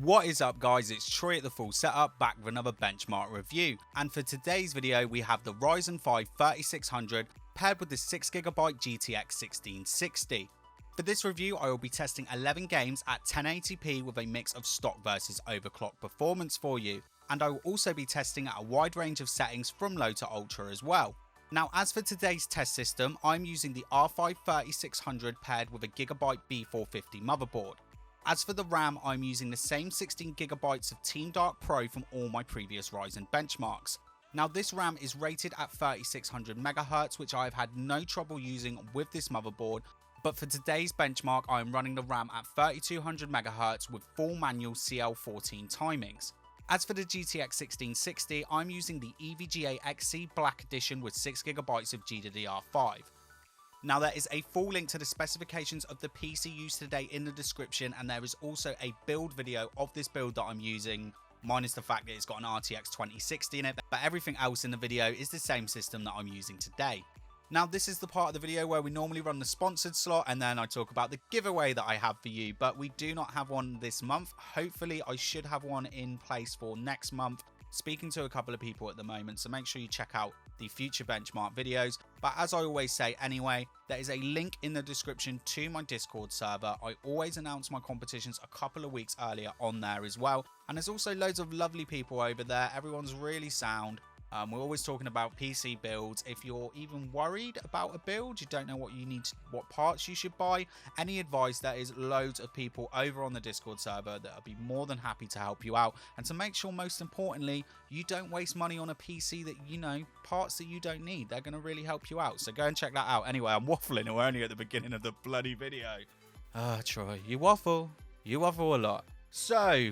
What is up guys, it's Troy at the Full Setup, back with another benchmark review, and for today's video we have the Ryzen 5 3600 paired with the 6GB GTX 1660. For this review I will be testing 11 games at 1080p with a mix of stock versus overclock performance for you, and I will also be testing at a wide range of settings from low to ultra as well. Now as for today's test system, I'm using the R5 3600 paired with a Gigabyte B450 motherboard. As for the RAM, I'm using the same 16GB of Team Dark Pro from all my previous Ryzen benchmarks. Now this RAM is rated at 3600MHz, which I've had no trouble using with this motherboard, but for today's benchmark I'm running the RAM at 3200MHz with full manual CL14 timings. As for the GTX 1660, I'm using the EVGA XC Black Edition with 6GB of GDDR5. Now there is a full link to the specifications of the PC used today in the description, and there is also a build video of this build that I'm using, minus the fact that it's got an RTX 2060 in it, but everything else in the video is the same system that I'm using today. Now this is the part of the video where we normally run the sponsored slot and then I talk about the giveaway that I have for you, but we do not have one this month. Hopefully I should have one in place for next month. Speaking to a couple of people at the moment, so make sure you check out the future benchmark videos. But as I always say anyway, there is a link in the description to my Discord server. I always announce my competitions a couple of weeks earlier on there as well, and there's also loads of lovely people over there. Everyone's really sound. We're always talking about PC builds. If you're even worried about a build, you don't know what you need, what parts you should buy, any advice, there is loads of people over on the Discord server that will be more than happy to help you out, and to make sure, most importantly, you don't waste money on a PC that, you know, parts that you don't need. They're going to really help you out, so go and check that out. Anyway, I'm waffling, we're only at the beginning of the bloody video. Troy, you waffle a lot. So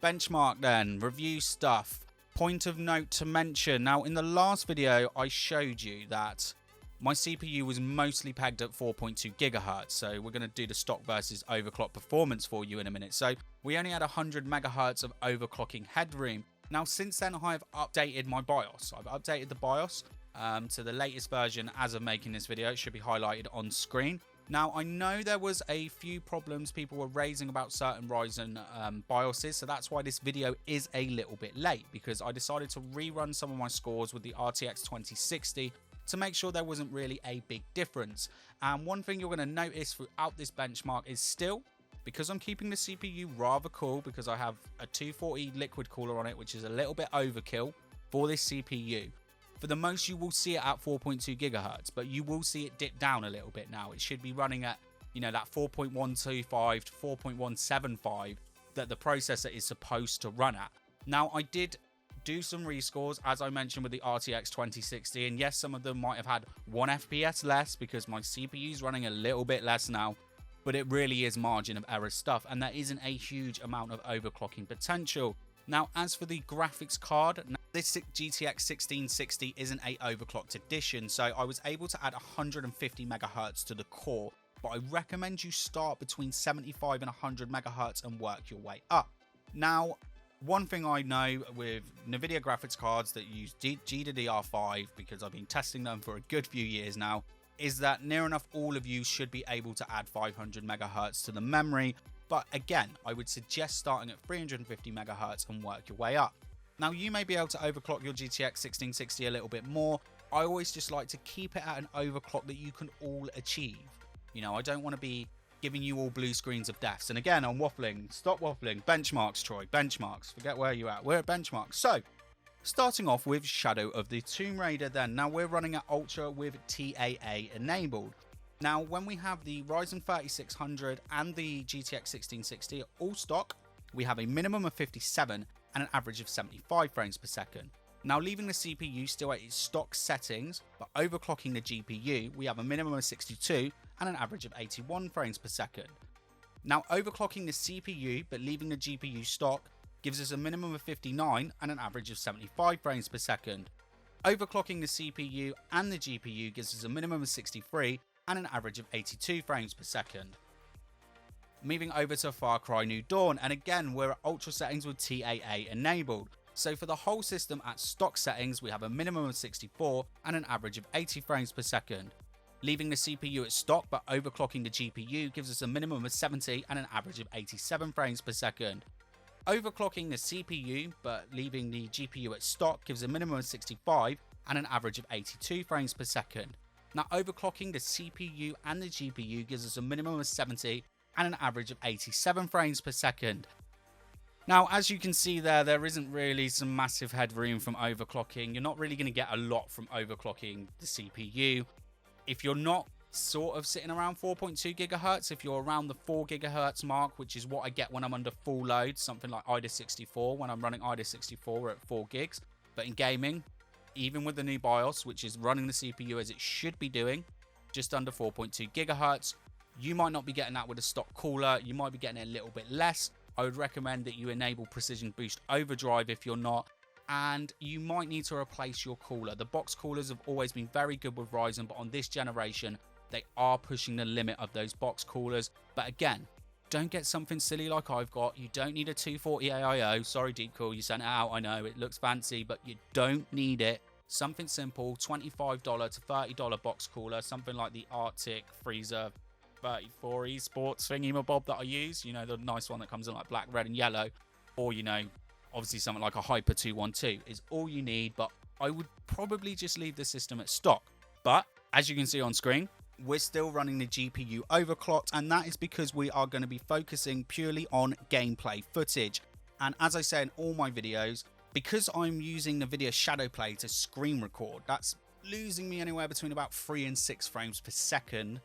benchmark then, review stuff. Point of note to mention, now in the last video I showed you that my CPU was mostly pegged at 4.2 GHz, so we're going to do the stock versus overclock performance for you in a minute. So we only had 100 MHz of overclocking headroom. Now since then I've updated my BIOS. I've updated the BIOS to the latest version as of making this video. It should be highlighted on screen. Now, I know there was a few problems people were raising about certain Ryzen BIOSes, so that's why this video is a little bit late, because I decided to rerun some of my scores with the RTX 2060 to make sure there wasn't really a big difference. And one thing you're going to notice throughout this benchmark is still, because I'm keeping the CPU rather cool, because I have a 240 liquid cooler on it, which is a little bit overkill for this CPU. For the most, you will see it at 4.2 GHz, but you will see it dip down a little bit now. It should be running at, you know, that 4.125 to 4.175 that the processor is supposed to run at. Now, I did do some rescores, as I mentioned, with the RTX 2060, and yes, some of them might have had 1 FPS less because my CPU is running a little bit less now, but it really is margin of error stuff, and there isn't a huge amount of overclocking potential. Now, as for the graphics card, this GTX 1660 isn't a overclocked edition, so I was able to add 150 MHz to the core, but I recommend you start between 75 and 100 MHz and work your way up. Now, one thing I know with Nvidia graphics cards that use GDDR5, because I've been testing them for a good few years now, is that near enough all of you should be able to add 500 MHz to the memory. But again, I would suggest starting at 350 MHz and work your way up. Now, you may be able to overclock your GTX 1660 a little bit more. I always just like to keep it at an overclock that you can all achieve. You know, I don't want to be giving you all blue screens of deaths. And again, I'm waffling. Stop waffling. Benchmarks, Troy. Benchmarks. Forget where you're at. We're at benchmarks. So, starting off with Shadow of the Tomb Raider then. Now, we're running at Ultra with TAA enabled. Now, when we have the Ryzen 3600 and the GTX 1660 all stock, we have a minimum of 57 and an average of 75 frames per second. Now, leaving the CPU still at its stock settings, but overclocking the GPU, we have a minimum of 62 and an average of 81 frames per second. Now, overclocking the CPU, but leaving the GPU stock, gives us a minimum of 59 and an average of 75 frames per second. Overclocking the CPU and the GPU gives us a minimum of 63 and an average of 82 frames per second. Moving over to Far Cry New Dawn, and again we're at ultra settings with TAA enabled. So for the whole system at stock settings, we have a minimum of 64 and an average of 80 frames per second. Leaving the CPU at stock but overclocking the GPU gives us a minimum of 70 and an average of 87 frames per second. Overclocking the CPU but leaving the GPU at stock gives a minimum of 65 and an average of 82 frames per second. Now overclocking the CPU and the GPU gives us a minimum of 70 and an average of 87 frames per second. Now, as you can see there isn't really some massive headroom from overclocking. You're not really going to get a lot from overclocking the CPU. If you're not sort of sitting around 4.2 gigahertz, if you're around the 4 gigahertz mark, which is what I get when I'm under full load, something like IDA 64, when I'm running IDA 64, we're at 4 gigs. But in gaming, even with the new BIOS, which is running the CPU as it should be doing, just under 4.2 gigahertz, you might not be getting that with a stock cooler. You might be getting it a little bit less. I would recommend that you enable Precision Boost Overdrive if you're not, and you might need to replace your cooler. The box coolers have always been very good with Ryzen, but on this generation, they are pushing the limit of those box coolers. But again, don't get something silly like I've got. You don't need a 240 AIO. Sorry, Deepcool, you sent it out. I know it looks fancy, but you don't need it. Something simple, $25 to $30 box cooler, something like the Arctic Freezer 34 esports thingy-mabob that I use, you know, the nice one that comes in like black, red and yellow, or, you know, obviously something like a Hyper 212 is all you need. But I would probably just leave the system at stock. But as you can see on screen, we're still running the GPU overclocked, and that is because we are going to be focusing purely on gameplay footage. And as I say in all my videos, because I'm using Nvidia Shadow to screen record, that's losing me anywhere between about 3 and 6 frames per second.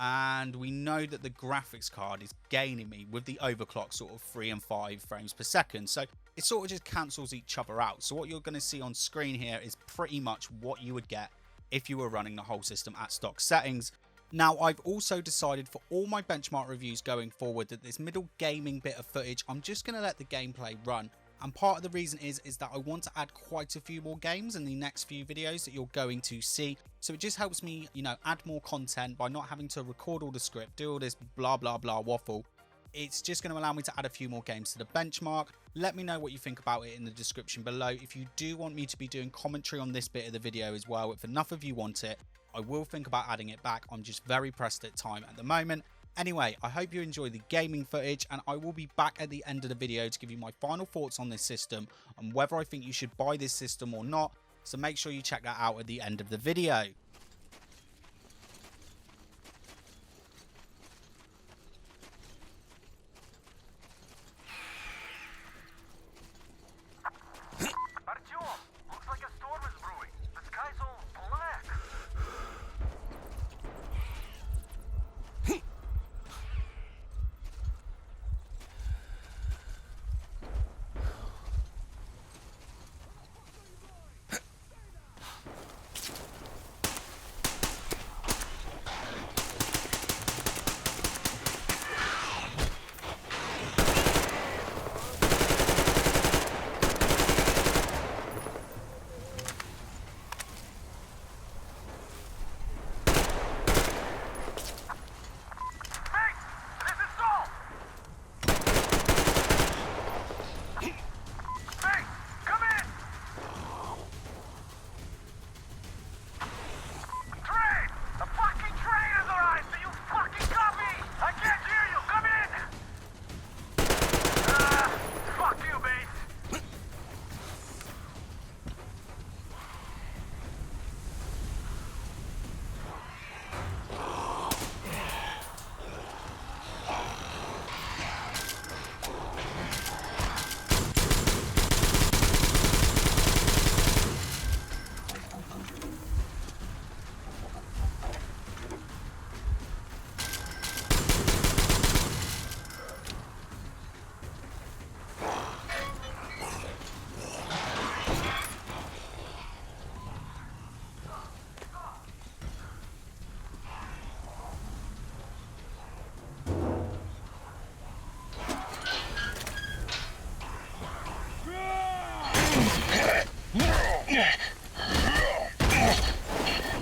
And we know that the graphics card is gaining me with the overclock sort of 3 and 5 frames per second. So it sort of just cancels each other out. So what you're going to see on screen here is pretty much what you would get if you were running the whole system at stock settings. Now, I've also decided for all my benchmark reviews going forward that this middle gaming bit of footage, I'm just going to let the gameplay run. And part of the reason is that I want to add quite a few more games in the next few videos that you're going to see. So it just helps me, you know, add more content by not having to record all the script, do all this blah, blah, blah waffle. It's just going to allow me to add a few more games to the benchmark. Let me know what you think about it in the description below. If you do want me to be doing commentary on this bit of the video as well, if enough of you want it, I will think about adding it back. I'm just very pressed at time at the moment. Anyway, I hope you enjoy the gaming footage, and I will be back at the end of the video to give you my final thoughts on this system and whether I think you should buy this system or not. So make sure you check that out at the end of the video.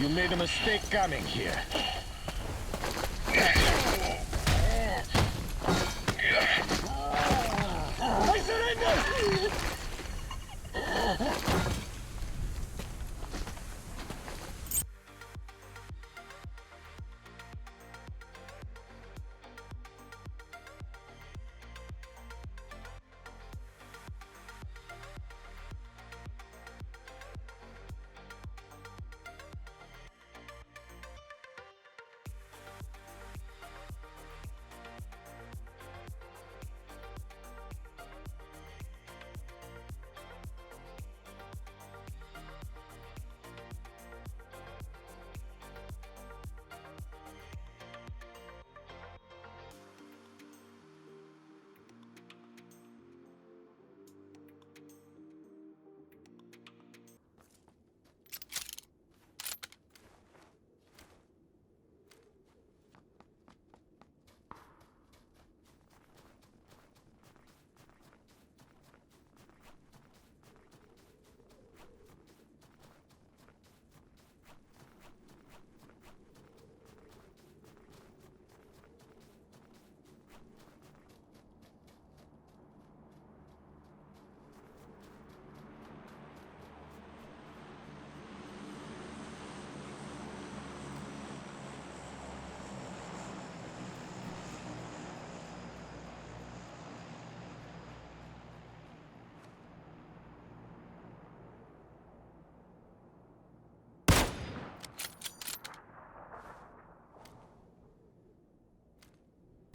You made a mistake coming here. I surrender!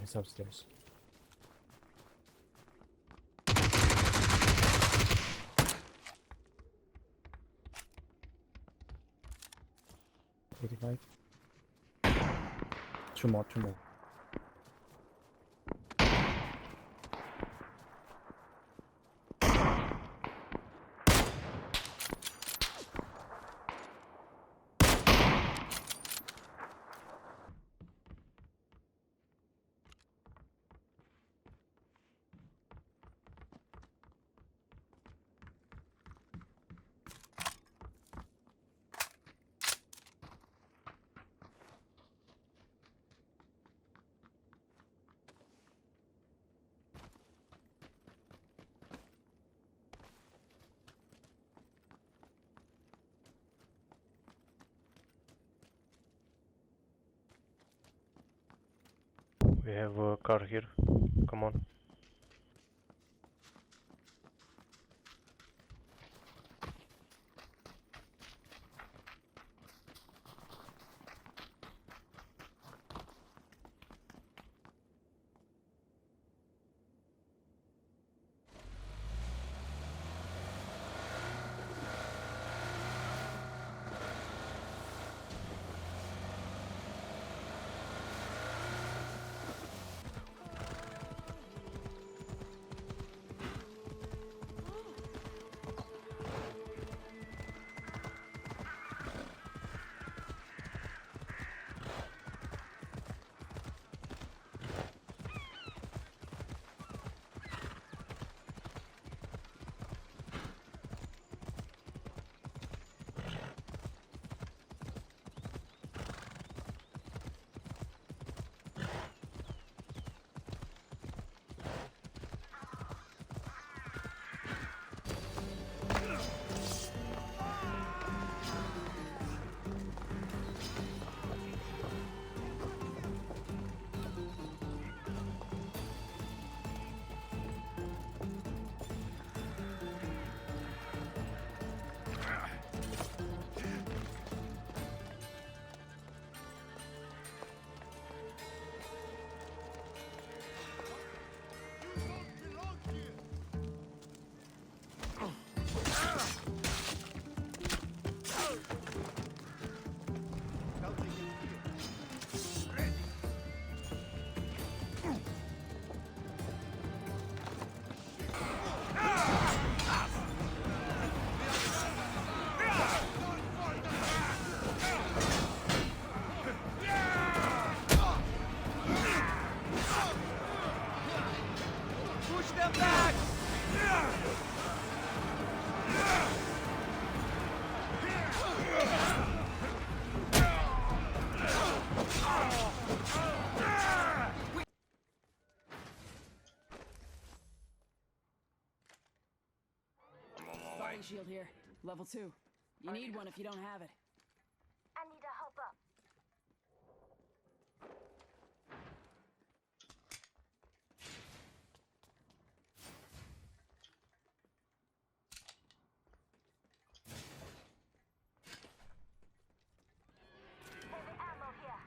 He's upstairs. $85. Two more. We have a car here. Come on. Shield here. Level 2. You need one if you don't have it. I need to help up. Heavy ammo here.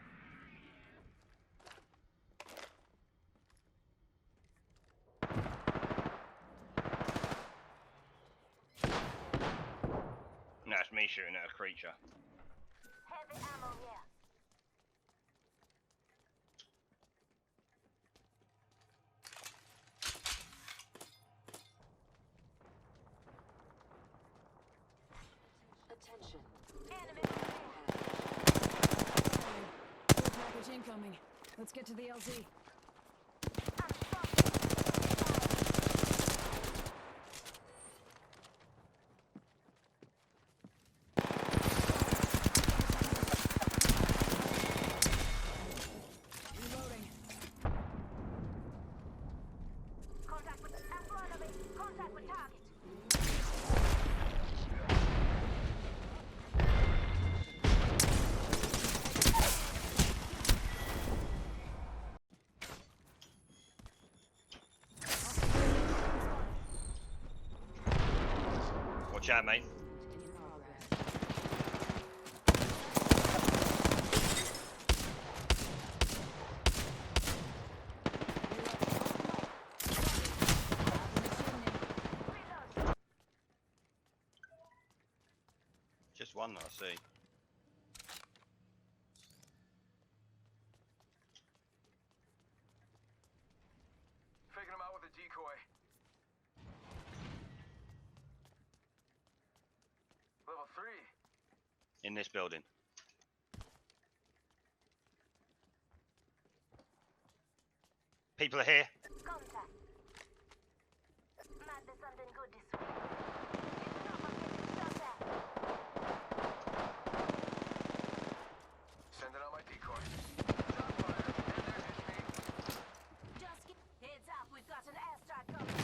No, it's me shooting at a creature. Heavy ammo here. Attention. Enemy Package incoming. Let's get to the LZ. Contact with enemy. Contact with target. Watch out, mate. one that I see. Faking him out with a decoy. Level 3. In this building. People are here. Contact. Might be something good this way. Listen up, I'm getting shot at. Sending out my decoy. Shot fire. And there's his mate. Just get heads up, we've got an airstrike coming.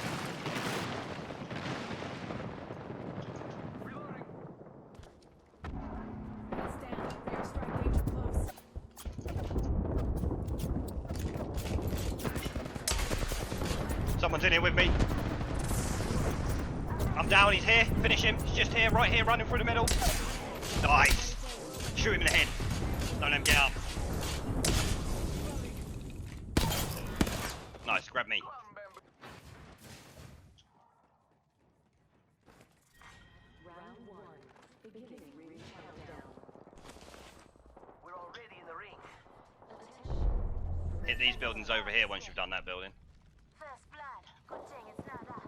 Reloading. Heads down. Airstrike danger close. Someone's in here with me. I'm down, he's here. Finish him. He's just here, right here, running through the middle. Nice. Shoot him in the head. Don't let him get up. Nice, grab me. Round 1. Beginning ring countdown. We're already in the ring. Hit these buildings over here once you've done that building. First blood. Good thing it's not us.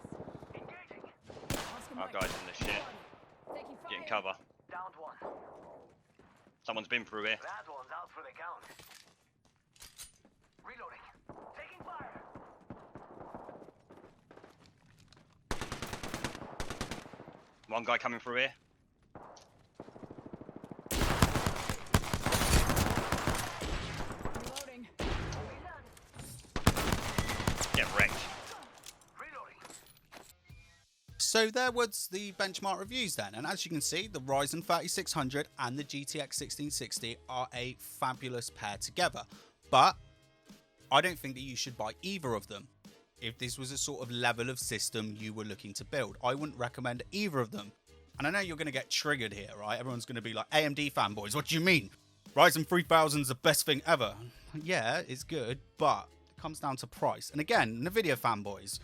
Engaging. Oscar Our Mike. guys in the shit. Taking fire. Getting cover. Downed one. Someone's been through here. That one's out for the count. Reloading. Taking fire. One guy coming through here. Reloading. Get wrecked. Reloading. So there was the benchmark reviews then, and as you can see, the Ryzen 3600 and the GTX 1660 are a fabulous pair together, but I don't think that you should buy either of them. If this was a sort of level of system you were looking to build, I wouldn't recommend either of them. And I know you're going to get triggered here, right? Everyone's going to be like, AMD fanboys, what do you mean? Ryzen 3000 is the best thing ever. Yeah, it's good, but it comes down to price. And again, Nvidia fanboys,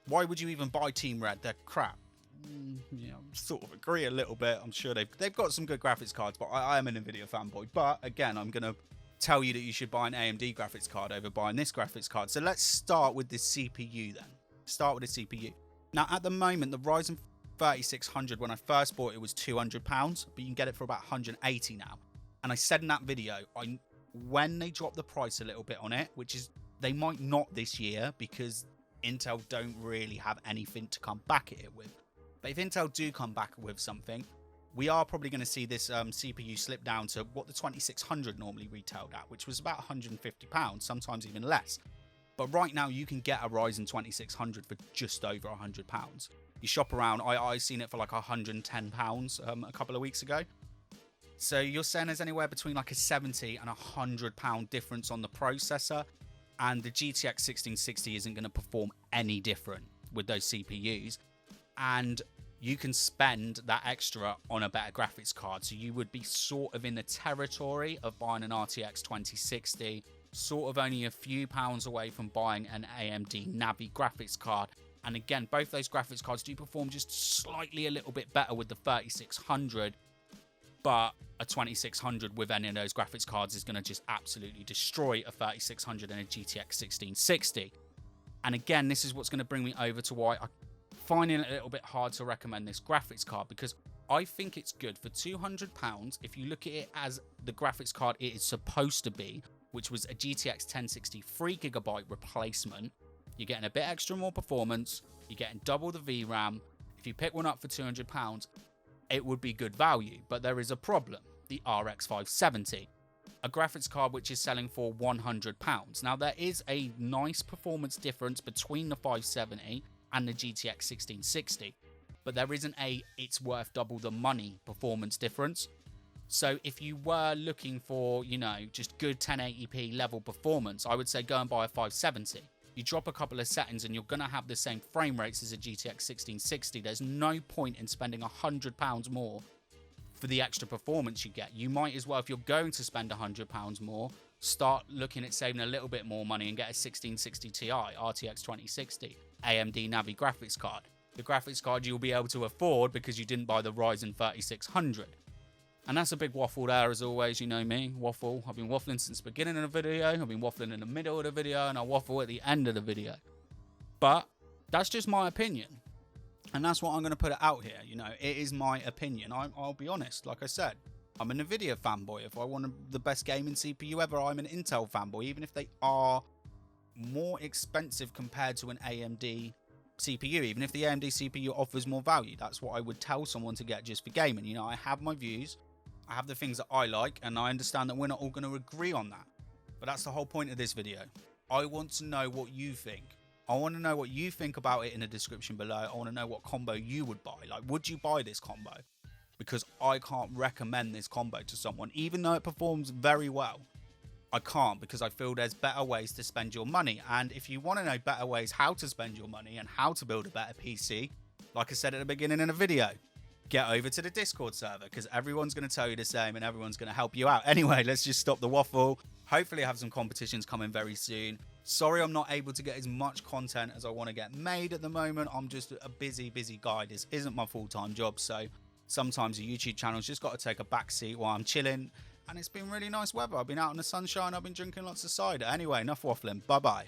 why would you even buy Team Red? They're crap. Yeah, I sort of agree a little bit. I'm sure they've got some good graphics cards, but I am an Nvidia fanboy. But again, I'm going to tell you that you should buy an AMD graphics card over buying this graphics card. So let's start with the CPU then. Start with the CPU. Now, at the moment, the Ryzen 3600, when I first bought it, was £200, but you can get it for about 180 now. And I said in that video, when they drop the price a little bit on it, which is, they might not this year because Intel don't really have anything to come back at it with. But if Intel do come back with something, we are probably going to see this CPU slip down to what the 2600 normally retailed at, which was about £150, sometimes even less. But right now you can get a Ryzen 2600 for just over £100. You shop around, I seen it for like £110 a couple of weeks ago. So you're saying there's anywhere between like a £70 and £100 difference on the processor, and the GTX 1660 isn't going to perform any different with those CPUs. And you can spend that extra on a better graphics card. So you would be sort of in the territory of buying an RTX 2060, sort of only a few pounds away from buying an AMD Navi graphics card. And again, both those graphics cards do perform just slightly a little bit better with the 3600, but a 2600 with any of those graphics cards is going to just absolutely destroy a 3600 and a GTX 1660. And again, this is what's going to bring me over to why I'm finding it a little bit hard to recommend this graphics card, because I think it's good for £200 if you look at it as the graphics card it is supposed to be, which was a GTX 1060 3GB replacement. You're getting a bit extra more performance, you're getting double the VRAM. If you pick one up for £200, it would be good value, but there is a problem: the RX 570, a graphics card which is selling for £100. Now, there is a nice performance difference between the 570 and the GTX 1660, but there isn't a it's worth double the money performance difference. So if you were looking for, you know, just good 1080p level performance, I would say go and buy a 570. You drop a couple of settings and you're going to have the same frame rates as a GTX 1660. There's no point in spending £100 more for the extra performance you get. You might as well, if you're going to spend £100 more, start looking at saving a little bit more money and get a 1660 Ti RTX 2060 AMD Navi graphics card. The graphics card you'll be able to afford because you didn't buy the Ryzen 3600. And that's a big waffle there, as always. You know me, waffle. I've been waffling since the beginning of the video. I've been waffling in the middle of the video, and I waffle at the end of the video. But that's just my opinion. And that's what I'm going to put it out here. You know, it is my opinion. I'll be honest. Like I said, I'm an Nvidia fanboy. If I want the best gaming CPU ever, I'm an Intel fanboy. Even if they are more expensive compared to an AMD CPU. Even if the AMD CPU offers more value. That's what I would tell someone to get just for gaming. You know, I have my views. I have the things that I like. And I understand that we're not all going to agree on that. But that's the whole point of this video. I want to know what you think. I want to know what you think about it in the description below. I want to know what combo you would buy. Like, would you buy this combo? Because I can't recommend this combo to someone, even though it performs very well. I can't, because I feel there's better ways to spend your money. And if you want to know better ways how to spend your money and how to build a better PC, like I said at the beginning of the video, get over to the Discord server, because everyone's going to tell you the same and everyone's going to help you out. Anyway, let's just stop the waffle. Hopefully I have some competitions coming very soon. Sorry I'm not able to get as much content as I want to get made at the moment. I'm just a busy guy. This isn't my full-time job, so sometimes a YouTube channel's just got to take a back seat while I'm chilling. And it's been really nice weather. I've been out in the sunshine. I've been drinking lots of cider. Anyway, enough waffling. Bye-bye.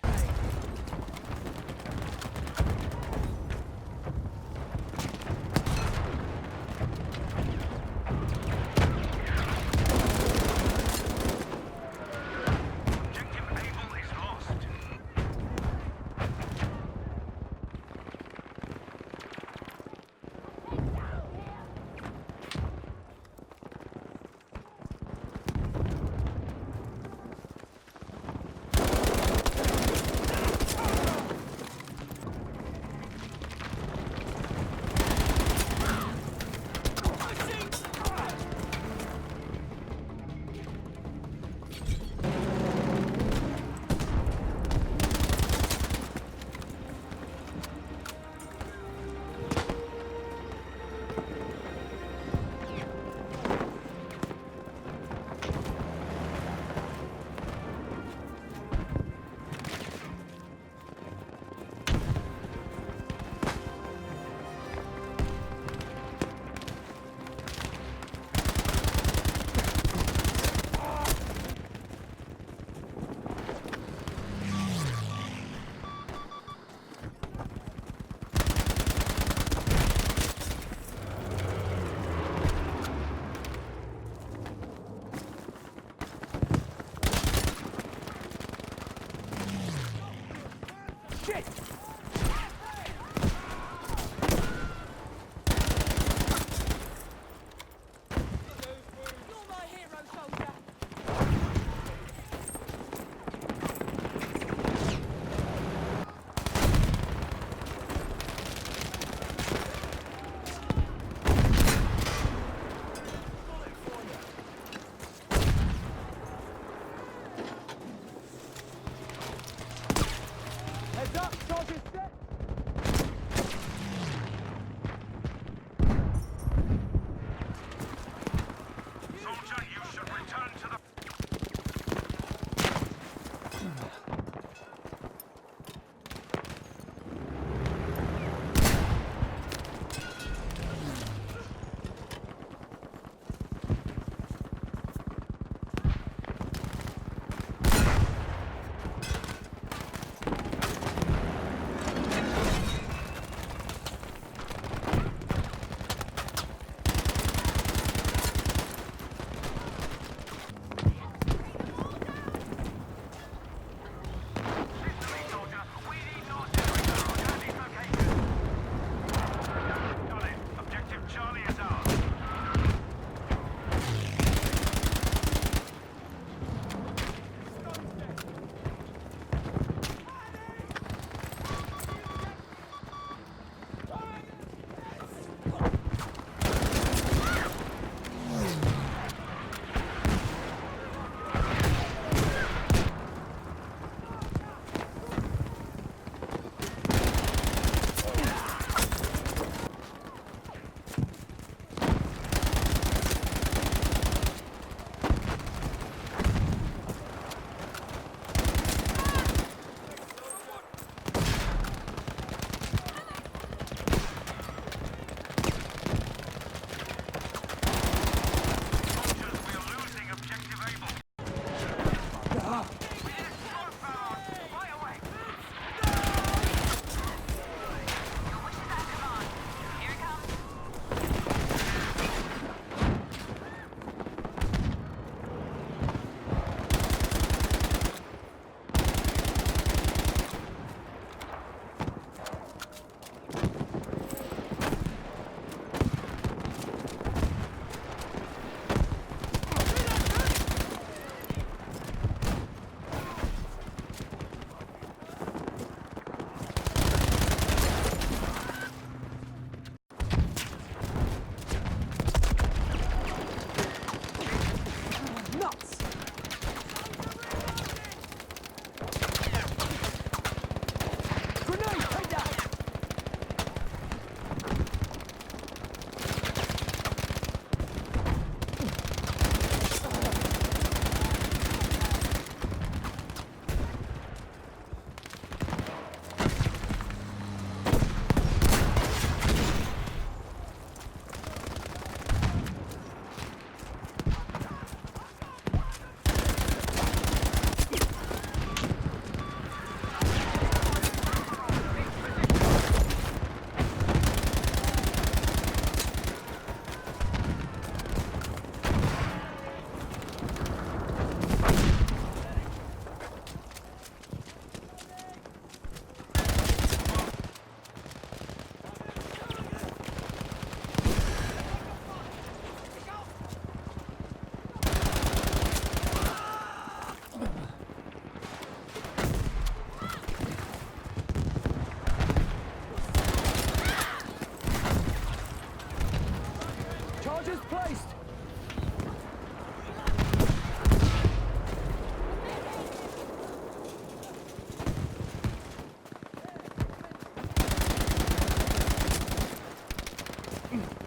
him.